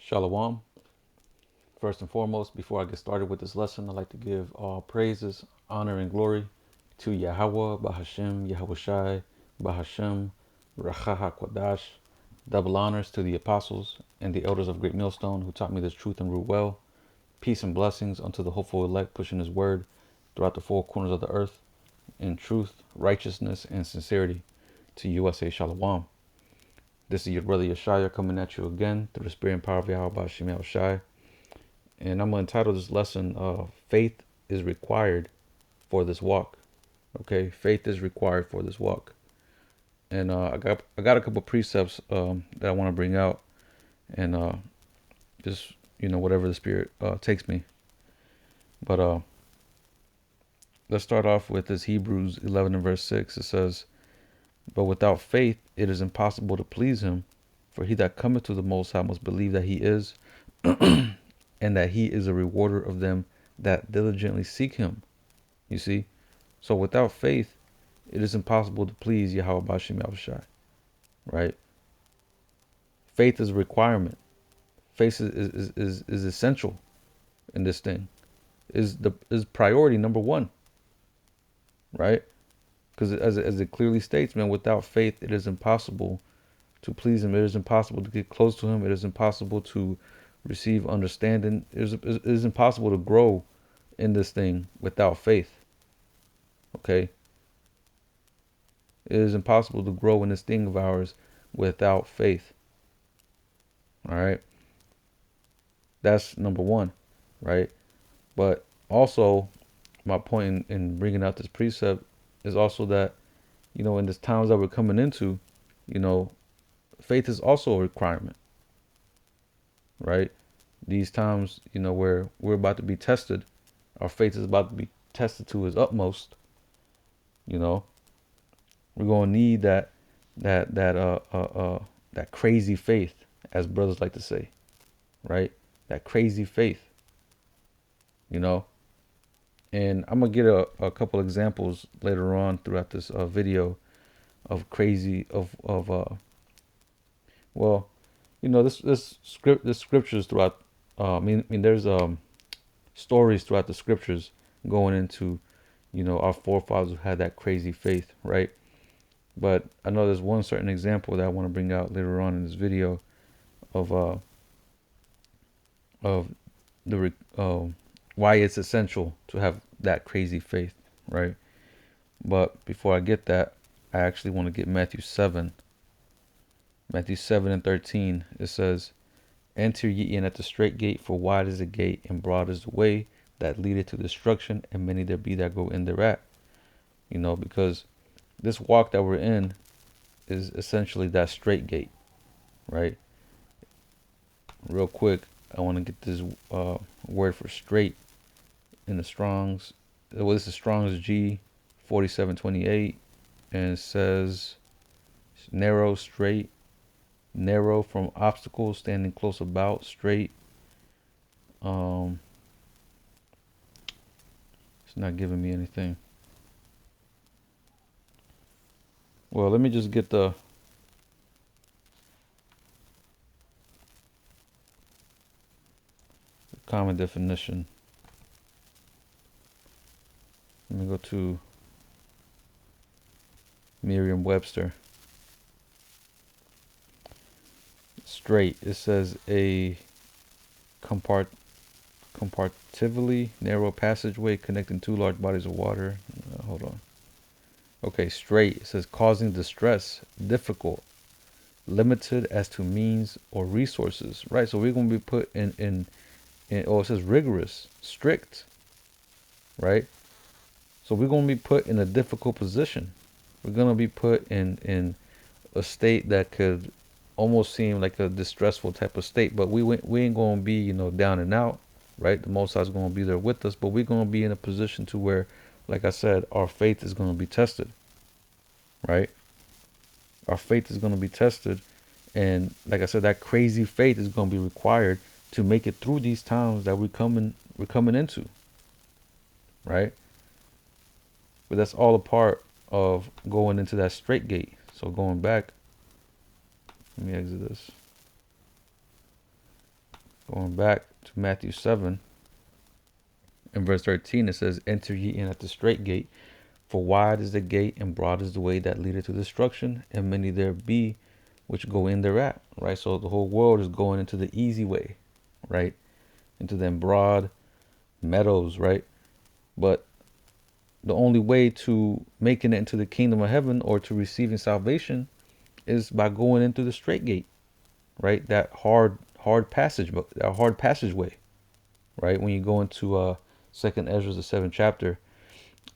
Shalom. First and foremost, before I get started with this lesson, I'd like to give all praises, honor, and glory to Yahweh, Bahashem, Yahweh Shai, Bahashem, Racha HaKodash. Double honors to the apostles and the elders of Great Millstone who taught me this truth and rule well. Peace and blessings unto the hopeful elect pushing his word throughout the four corners of the earth in truth, righteousness, and sincerity. To USA Shalom. This is your brother Yeshaya coming at you again through the spirit and power of Yahweh Bahashem Yahweh Shai. And I'm going to entitle this lesson, Faith is Required for This Walk. Okay, faith is required for this walk. And I got a couple precepts that I want to bring out, and just whatever the Spirit takes me. But let's start off with this Hebrews 11 and verse 6. It says, "But without faith it is impossible to please him, for he that cometh to the Most High must believe that he is, and that he is a rewarder of them that diligently seek him." You see? So without faith, it is impossible to please Yahweh Bashim Yahushai. Right? Faith is a requirement. Faith is essential in this thing. Is priority number one. Right? Because as it clearly states, man, without faith, it is impossible to please him. It is impossible to get close to him. It is impossible to receive understanding. It is impossible to grow in this thing without faith. Okay? It is impossible to grow in this thing of ours without faith. All right? That's number one, right? But also, my point in bringing out this precept is also that, in this times that we're coming into, faith is also a requirement, right? These times, where we're about to be tested, our faith is about to be tested to its utmost. We're gonna need that crazy faith, as brothers like to say, right? That crazy faith, And I'm gonna get a couple examples later on throughout this video of crazy well, this scriptures throughout. There's stories throughout the scriptures going into, our forefathers who had that crazy faith, right? But I know there's one certain example that I want to bring out later on in this video of the why it's essential to have that crazy faith, right? But before I get that, I actually want to get Matthew 7 and 13. It says, "Enter ye in at the straight gate, for wide is the gate, and broad is the way that leadeth to destruction, and many there be that go in thereat." Because this walk that we're in is essentially that straight gate, right? Real quick, I want to get this word for straight in the Strong's. Well, this is Strong's G 4728, and it says narrow, straight, narrow from obstacles, standing close about, straight. It's not giving me anything. Well, let me just get the common definition. Let me go to Merriam-Webster. Straight, it says a comparatively narrow passageway connecting two large bodies of water. Hold on. Okay, straight, it says causing distress, difficult, limited as to means or resources, right? So we're going to be put in it says rigorous, strict, right? So we're going to be put in a difficult position. We're going to be put in a state that could almost seem like a distressful type of state, but we ain't going to be, down and out, right? The Most High is going to be there with us, but we're going to be in a position to where, like I said, our faith is going to be tested, right? Our faith is going to be tested, and like I said, that crazy faith is going to be required to make it through these times that we're coming into, right? But that's all a part of going into that straight gate. So going back, let me exit this. Going back to Matthew 7 and verse 13, it says, "Enter ye in at the straight gate, for wide is the gate and broad is the way that leadeth to destruction, and many there be which go in thereat." Right? So the whole world is going into the easy way, right? Into them broad meadows, right? But the only way to making it into the kingdom of heaven or to receiving salvation is by going into the straight gate, right? That hard passage, that hard passageway, right? When you go into Second Ezra, the seventh chapter,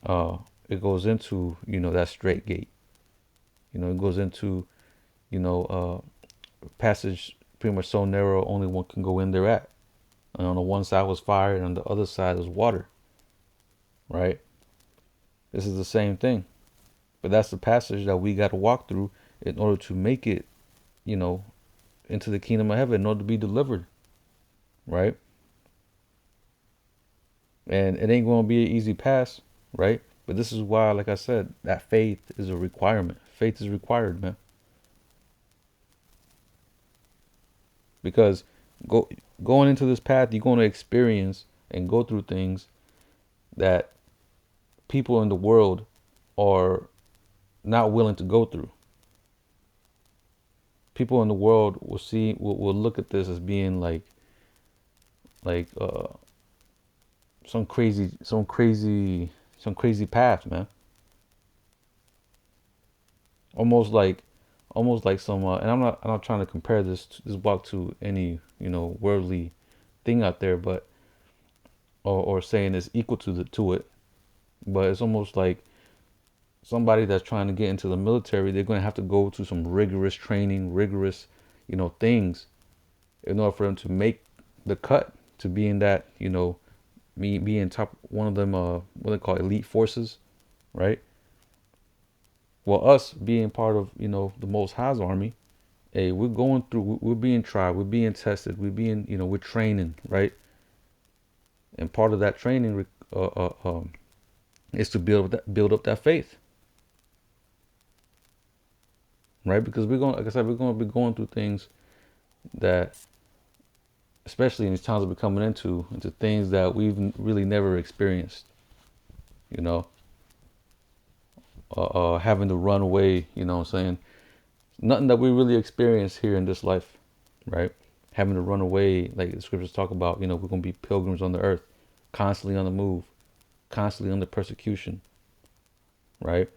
uh, it goes into that straight gate. It goes into passage pretty much so narrow only one can go in there at. And on the one side was fire, and on the other side was water, right? This is the same thing, but that's the passage that we got to walk through in order to make it, you know, into the kingdom of heaven, in order to be delivered, right? And it ain't going to be an easy pass, right? But this is why, like I said, that faith is a requirement. Faith is required, man. Because go going into this path, you're going to experience and go through things that people in the world are not willing to go through. People in the world will look at this as being like some crazy path, man. Almost like almost like some and I'm not trying to compare this walk to any worldly thing out there, but or saying it's equal to it, but it's almost like somebody that's trying to get into the military. They're going to have to go to some rigorous training, rigorous things in order for them to make the cut to be in that me being top one of them what they call elite forces, right? Well, us being part of the Most High's army, hey, we're going through, we're being tried, we're being tested, we're being we're training, right? And part of that training is to build up that faith, right? Because we're going, like I said, we're going to be going through things that, especially in these times that we're coming into things that we've really never experienced, you know, having to run away, what I'm saying? Nothing that we really experience here in this life, right? Having to run away, like the scriptures talk about, we're going to be pilgrims on the earth, constantly on the move, constantly under persecution, right?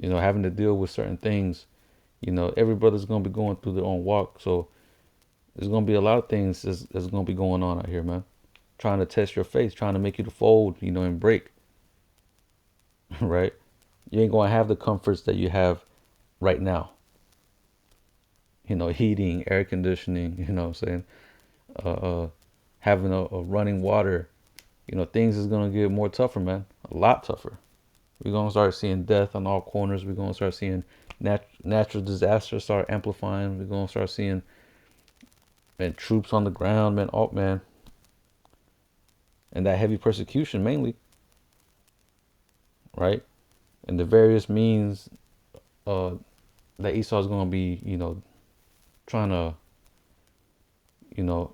Having to deal with certain things. Every brother's going to be going through their own walk. So there's going to be a lot of things that's going to be going on out here, man. Trying to test your faith, trying to make you to fold, and break, right? You ain't going to have the comforts that you have right now. Heating, air conditioning, what I'm saying? Uh, uh, Having a running water, things is going to get more tougher, man. A lot tougher. We're going to start seeing death on all corners. We're going to start seeing natural disasters start amplifying. We're going to start seeing, man, troops on the ground, man, man. And that heavy persecution mainly, right? And the various means that Esau is going to be, trying to,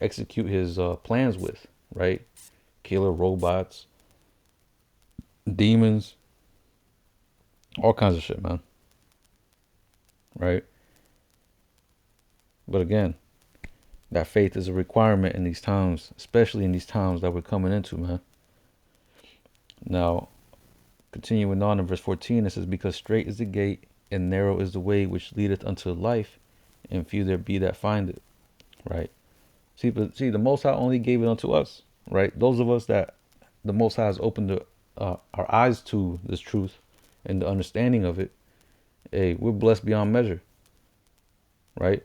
execute his plans with, right? Killer robots, demons, all kinds of shit, man. Right? But again, that faith is a requirement in these times, especially in these times that we're coming into, man. Now, continuing on in verse 14, it says, "Because straight is the gate, and narrow is the way which leadeth unto life, and few there be that find it." Right? See, the Most High only gave it unto us, right? Those of us that the Most High has opened our eyes to this truth and the understanding of it, hey, we're blessed beyond measure, right?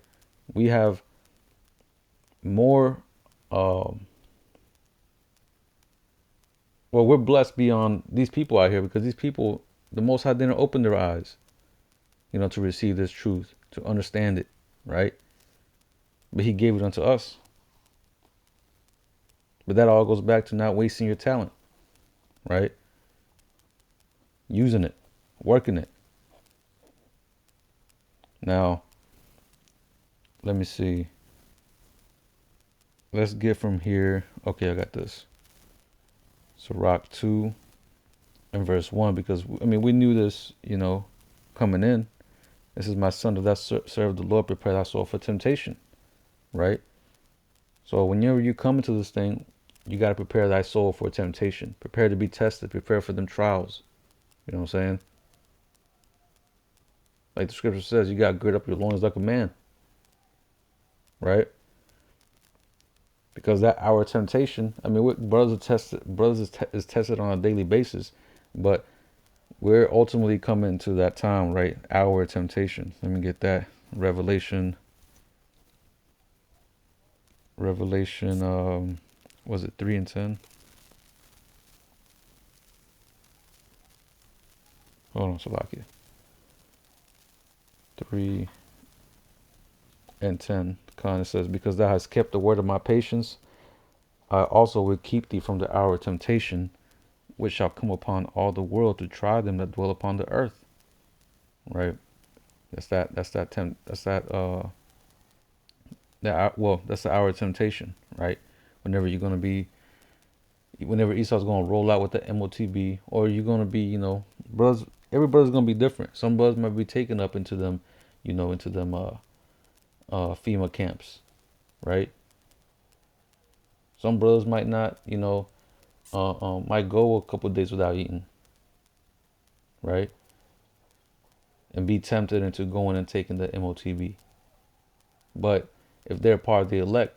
We have more, well, we're blessed beyond these people out here because these people, the Most High didn't open their eyes, to receive this truth, to understand it, right? But He gave it unto us. But that all goes back to not wasting your talent, right? Using it, working it. Now, let me see. Let's get from here. Okay, I got this. Sirach 2 and verse 1, because I mean we knew this, coming in. This is my son that serve the Lord, prepare thy soul for temptation, right? So whenever you come into this thing, you got to prepare thy soul for temptation. Prepare to be tested. Prepare for them trials. You know what I'm saying? Like the scripture says, you got to gird up your loins like a man, right? Because that hour of temptation, I mean, brothers are tested. Is tested on a daily basis, but we're ultimately coming to that time, right? Hour of temptation. Let me get that. Revelation. Was it 3:10? Hold on, Salakia. 3:10. Kind of says, because thou hast kept the word of my patience, I also will keep thee from the hour of temptation, which shall come upon all the world to try them that dwell upon the earth. Right. That's the hour of temptation, right? Whenever you're gonna be, whenever Esau's gonna roll out with the MOTB, or you're gonna be, brothers. Every brother's gonna be different. Some brothers might be taken up into them, into them FEMA camps, right? Some brothers might not, might go a couple of days without eating, right? And be tempted into going and taking the MOTB. But if they're part of the elect,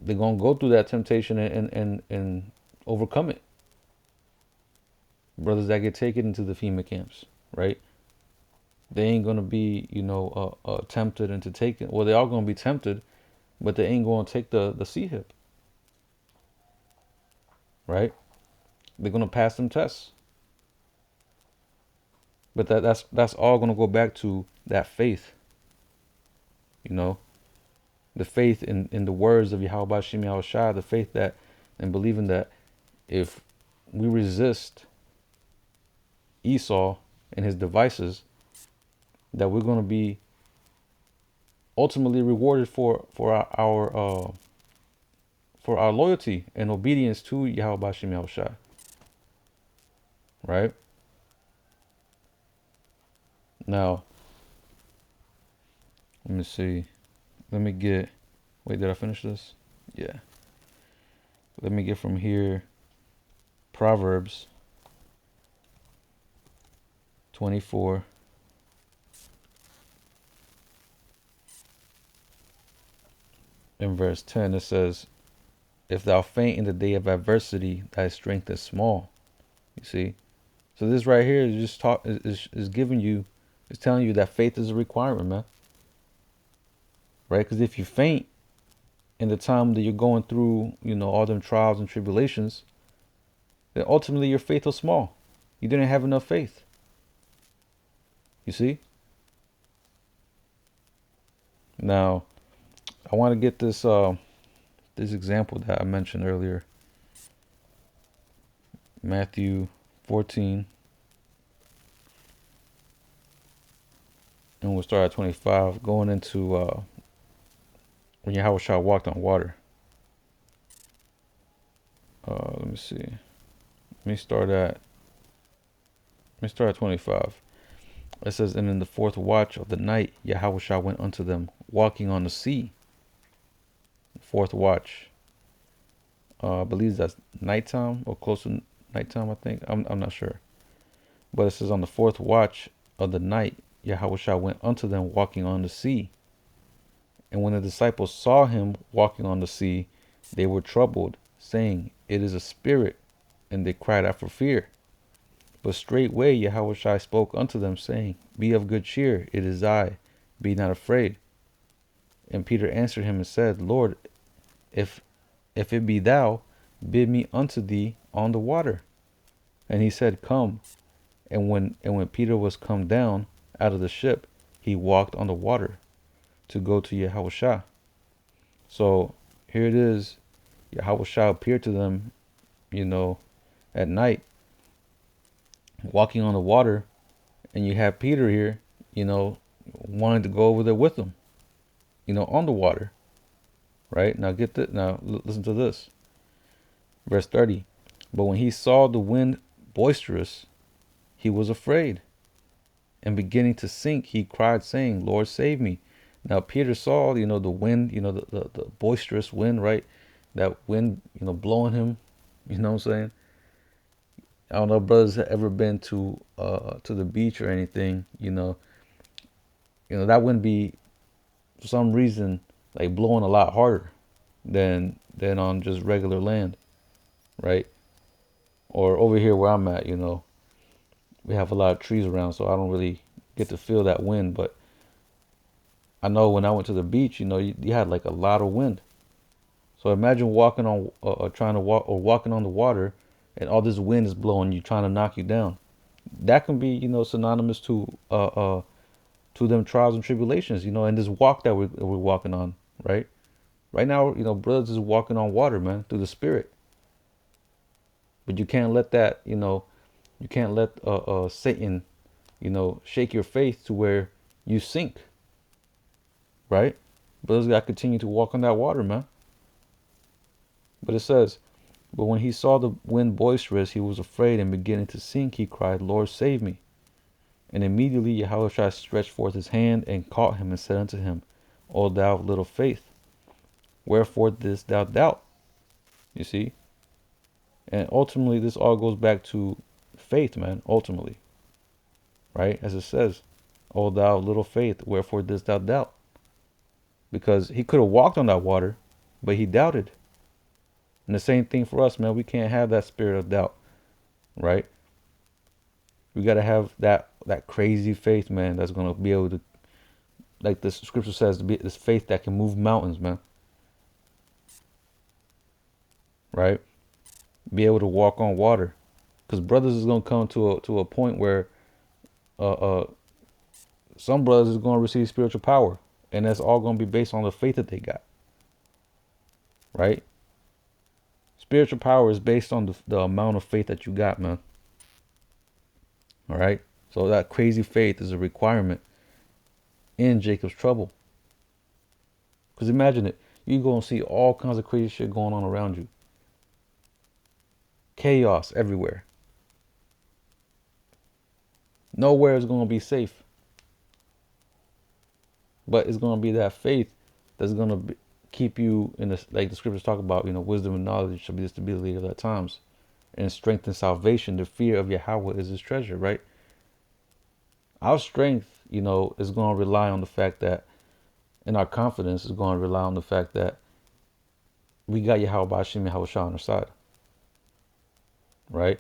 they're gonna go through that temptation and overcome it. Brothers that get taken into the FEMA camps, right? They ain't gonna be, tempted into taking. Well, they are gonna be tempted, but they ain't gonna take the C hip, right? They're gonna pass them tests. But that's all gonna go back to that faith, the faith in the words of Yahweh Bashim Yahushua, the faith that and believing that if we resist Esau and his devices, that we're going to be ultimately rewarded for our loyalty and obedience to Yahweh Bashim Yahushua, right? Now, let me see. Let me get. Wait, did I finish this? Yeah. Let me get from here. Proverbs 24. In verse 10, it says, if thou faint in the day of adversity, thy strength is small. You see? So this right here is just is giving you, is telling you that faith is a requirement, man. Right? Because if you faint in the time that you're going through, all them trials and tribulations, then ultimately your faith is small. You didn't have enough faith. You see? Now, I want to get this this example that I mentioned earlier. Matthew 14. And we'll start at 25, going into when Yahweh walked on water. Let me see. Let me start at 25. It says, and in the fourth watch of the night, Yahweh went unto them, walking on the sea. Fourth watch. I believe that's nighttime or close to nighttime, I think. I'm not sure. But it says, on the fourth watch of the night, Yahweh went unto them, walking on the sea. And when the disciples saw him walking on the sea, they were troubled, saying, it is a spirit, and they cried out for fear. But straightway Yahweh spoke unto them, saying, be of good cheer, it is I, be not afraid. And Peter answered him and said, Lord, if it be thou, bid me unto thee on the water. And he said, come. And when Peter was come down out of the ship, he walked on the water to go to Yahweh. So here it is. Yahweh appeared to them, at night, walking on the water, and you have Peter here, wanting to go over there with him. on the water, right? Now listen to this. Verse 30. But when he saw the wind boisterous, he was afraid, and beginning to sink, he cried, saying, Lord, save me. Now Peter saw, the wind, the boisterous wind, right? That wind, blowing him, you know what I'm saying? I don't know if brothers have ever been to the beach or anything, that wouldn't be for some reason like blowing a lot harder than on just regular land, right? Or over here where I'm at, we have a lot of trees around, so I don't really get to feel that wind. But I know when I went to the beach, you had like a lot of wind. So imagine walking on, trying to walk or walking on the water, and all this wind is blowing you, trying to knock you down. That can be, synonymous to them trials and tribulations, and this walk that we're walking on, right? Right now, brothers is walking on water, man, through the spirit. But you can't let that, you can't let Satan, shake your faith to where you sink, right? Brothers got to continue to walk on that water, man. But it says, but when he saw the wind boisterous, he was afraid, and beginning to sink, he cried, Lord, save me. And immediately Yahushua stretched forth his hand and caught him and said unto him, O thou of little faith, wherefore didst thou doubt? You see? And ultimately, this all goes back to faith, man, ultimately. Right? As it says, O thou of little faith, wherefore didst thou doubt? Because he could have walked on that water, but he doubted. And the same thing for us, man. We can't have that spirit of doubt, right? We got to have that crazy faith, man, that's going to be able to, like the scripture says, to be this faith that can move mountains, man. Right? Be able to walk on water. Because brothers is going to come to a point where some brothers is going to receive spiritual power. And that's all going to be based on the faith that they got. Right? Spiritual power is based on the amount of faith that you got, man. All right? So that crazy faith is a requirement in Jacob's trouble. Because imagine it. You go and see all kinds of crazy shit going on around you. Chaos everywhere. Nowhere is going to be safe. But it's going to be that faith that's going to keep you in the, like the scriptures talk about, wisdom and knowledge shall be the stability of that times. And strength and salvation, the fear of Yahweh is his treasure, right? Our strength, is going to rely on the fact that, and our confidence is going to rely on the fact that we got Yahweh Bashim and Yahushua on our side. Right?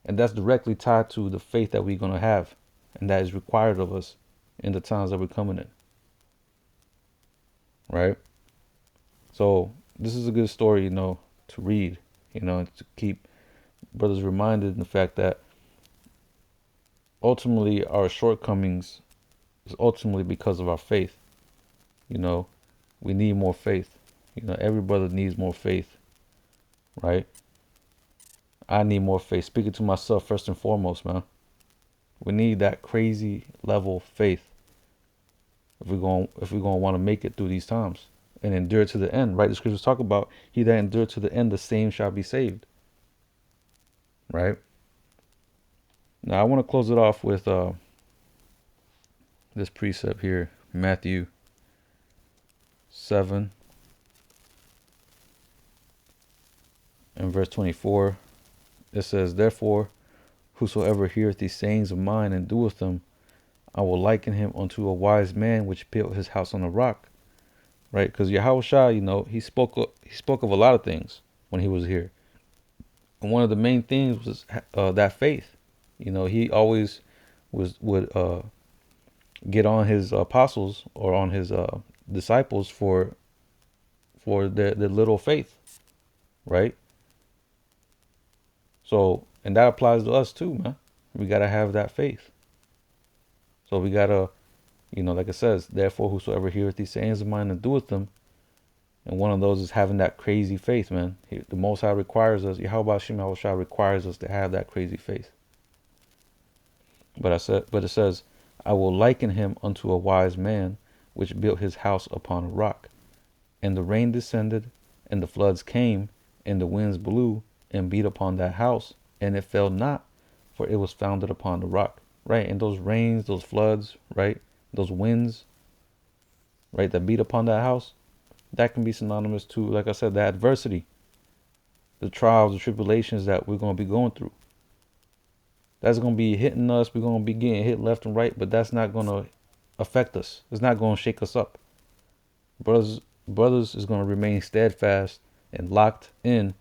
And that's directly tied to the faith that we're going to have. And that is required of us in the times that we're coming in. Right? So this is a good story, to read, and to keep brothers reminded in the fact that ultimately our shortcomings is ultimately because of our faith. We need more faith. Every brother needs more faith. Right? I need more faith. Speaking to myself first and foremost, man. We need that crazy level of faith if we're going to want to make it through these times and endure to the end, right? The scriptures talk about he that endured to the end, the same shall be saved. Right? Now I want to close it off with this precept here, Matthew 7 and verse 24. It says, Therefore, whosoever heareth these sayings of mine and doeth them, I will liken him unto a wise man which built his house on a rock. Right? Because Yahushua, he spoke of a lot of things when he was here. And one of the main things was that faith. He always would get on his apostles or on his disciples for their little faith. Right? So, and that applies to us too, man. We got to have that faith. So we got to, like it says, therefore whosoever heareth these sayings of mine and doeth them, and one of those is having that crazy faith, man. The Most High requires us, Yahweh Shem Yahushua requires us to have that crazy faith. But it says, I will liken him unto a wise man, which built his house upon a rock. And the rain descended, and the floods came, and the winds blew and beat upon that house, and it fell not, for it was founded upon the rock. Right? And those rains, those floods, right? Those winds, right, that beat upon that house, that can be synonymous to, like I said, the adversity, the trials, the tribulations that we're going to be going through. That's going to be hitting us. We're going to be getting hit left and right, but that's not going to affect us. It's not going to shake us up. Brothers is going to remain steadfast and locked in,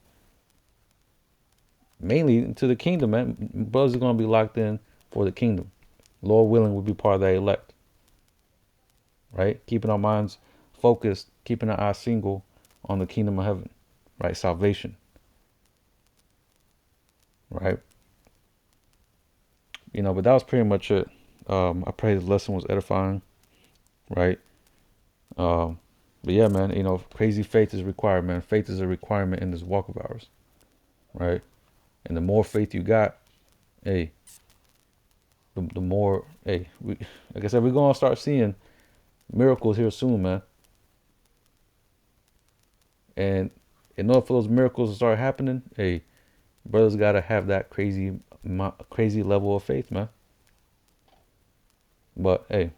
mainly to the kingdom, man. Brothers are going to be locked in for the kingdom. Lord willing, we'll be part of that elect, right? Keeping our minds focused, keeping our eyes single on the kingdom of heaven, right? Salvation, right? But that was pretty much it. I pray the lesson was edifying, right? Um, but yeah, man, crazy faith is required, man. Faith is a requirement in this walk of ours, right? And the more faith you got, hey, the more, hey, like I said, we're gonna start seeing miracles here soon, man. And in order for those miracles to start happening, hey, brothers gotta have that crazy level of faith, man. But hey,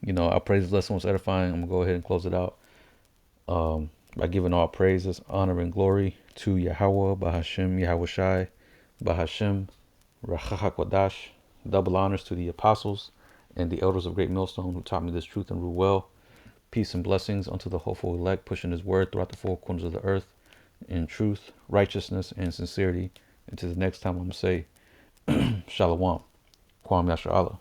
I pray this lesson was edifying. I'm gonna go ahead and close it out by giving all praises, honor, and glory to Yahweh, Bahashim, Yahweh Shai, Bahashim, Rachahakwadash. Double honors to the apostles and the elders of Great Millstone who taught me this truth and rule well. Peace and blessings unto the hopeful elect, pushing his word throughout the four corners of the earth in truth, righteousness, and sincerity. Until the next time, I'm going to say, Shalom, Kwam Yasha Allah.